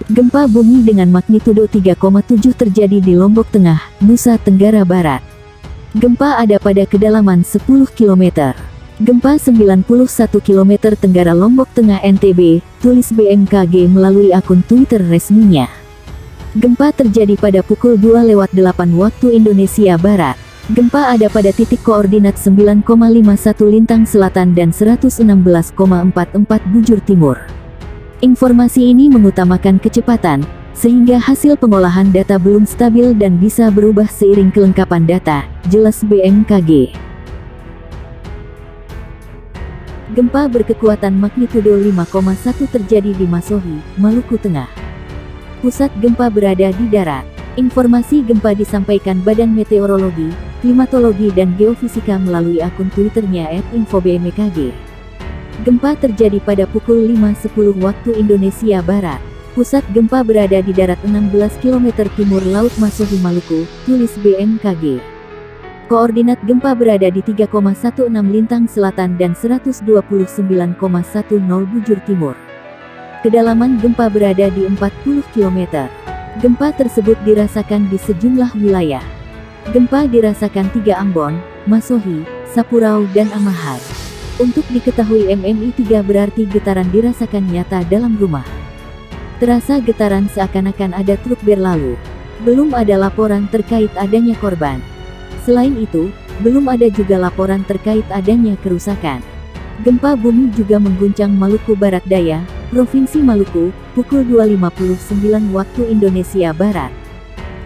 Gempa bumi dengan magnitudo 3,7 terjadi di Lombok Tengah, Nusa Tenggara Barat. Gempa ada pada kedalaman 10 km. Gempa 91 km Tenggara Lombok Tengah NTB, tulis BMKG melalui akun Twitter resminya. Gempa terjadi pada pukul 2:08 waktu Indonesia Barat. Gempa ada pada titik koordinat 9,51 lintang selatan dan 116,44 bujur timur. Informasi ini mengutamakan kecepatan, sehingga hasil pengolahan data belum stabil dan bisa berubah seiring kelengkapan data, jelas BMKG. Gempa berkekuatan magnitudo 5,1 terjadi di Masohi, Maluku Tengah. Pusat gempa berada di darat. Informasi gempa disampaikan Badan Meteorologi, Klimatologi dan Geofisika melalui akun Twitternya @infobmkg. Gempa terjadi pada pukul 5.10 waktu Indonesia Barat. Pusat gempa berada di darat 16 km timur Laut Masohi Maluku, tulis BMKG. Koordinat gempa berada di 3,16 lintang selatan dan 129,10 bujur timur. Kedalaman gempa berada di 40 km. Gempa tersebut dirasakan di sejumlah wilayah. Gempa dirasakan 3 Ambon, Masohi, Sapurau dan Amahai. Untuk diketahui MMI 3 berarti getaran dirasakan nyata dalam rumah. Terasa getaran seakan-akan ada truk berlalu. Belum ada laporan terkait adanya korban. Selain itu, belum ada juga laporan terkait adanya kerusakan. Gempa bumi juga mengguncang Maluku Barat Daya, Provinsi Maluku, pukul 2.59 waktu Indonesia Barat.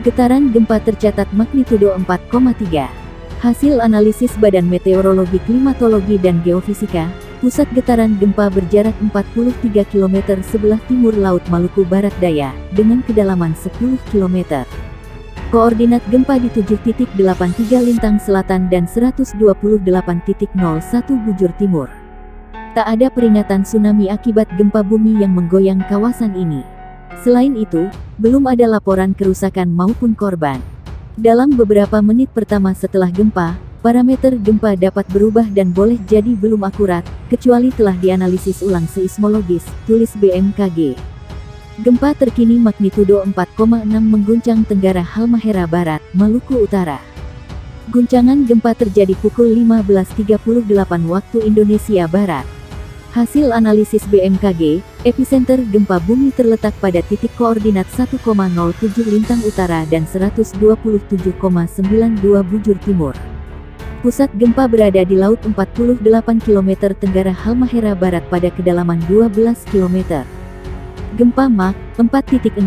Getaran gempa tercatat magnitudo 4,3. Hasil analisis Badan Meteorologi, Klimatologi dan Geofisika, pusat getaran gempa berjarak 43 km sebelah timur Laut Maluku Barat Daya, dengan kedalaman 10 km. Koordinat gempa di 7.83 lintang selatan dan 128.01 bujur timur. Tak ada peringatan tsunami akibat gempa bumi yang menggoyang kawasan ini. Selain itu, belum ada laporan kerusakan maupun korban. Dalam beberapa menit pertama setelah gempa, parameter gempa dapat berubah dan boleh jadi belum akurat, kecuali telah dianalisis ulang seismologis, tulis BMKG. Gempa terkini magnitudo 4,6 mengguncang Tenggara Halmahera Barat, Maluku Utara. Guncangan gempa terjadi pukul 15.38 waktu Indonesia Barat. Hasil analisis BMKG, epicenter gempa bumi terletak pada titik koordinat 1,07 lintang utara dan 127,92 bujur timur. Pusat gempa berada di laut 48 km Tenggara Halmahera Barat pada kedalaman 12 km. Gempa Mach 4.6,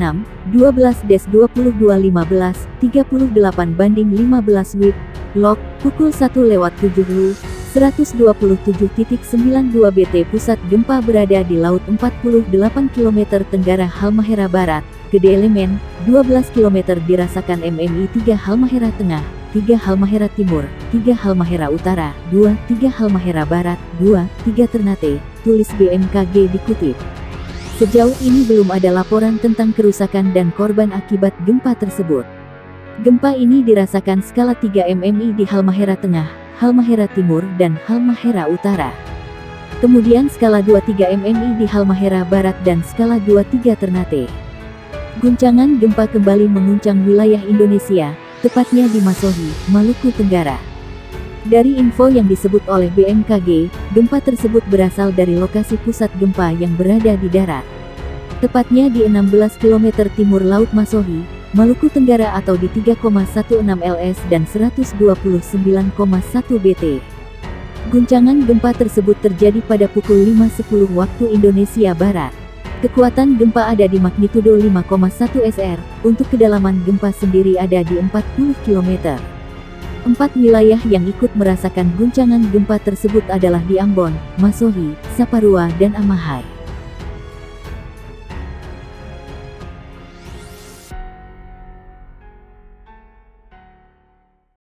12-22.15, 38/15 WIB, log, pukul 1:07, 127.92 BT. Pusat gempa berada di laut 48 km Tenggara Halmahera Barat, Gede Elemen, 12 km dirasakan MMI 3 Halmahera Tengah, 3 Halmahera Timur, 3 Halmahera Utara, 2, 3 Halmahera Barat, 2, 3 Ternate, tulis BMKG dikutip. Sejauh ini belum ada laporan tentang kerusakan dan korban akibat gempa tersebut. Gempa ini dirasakan skala 3 MMI di Halmahera Tengah, Halmahera Timur dan Halmahera Utara. Kemudian skala 2-3 MMI di Halmahera Barat dan skala 2-3 Ternate. Guncangan gempa kembali menguncang wilayah Indonesia, tepatnya di Masohi, Maluku Tenggara. Dari info yang disebut oleh BMKG, gempa tersebut berasal dari lokasi pusat gempa yang berada di darat. Tepatnya di 16 km timur Laut Masohi, Maluku Tenggara atau di 3,16 ls dan 129,1 bt. Guncangan gempa tersebut terjadi pada pukul 5.10 waktu Indonesia Barat. Kekuatan gempa ada di magnitudo 5,1 SR, untuk kedalaman gempa sendiri ada di 40 km. 4 wilayah yang ikut merasakan guncangan gempa tersebut adalah di Ambon, Masohi, Saparua dan Amahai.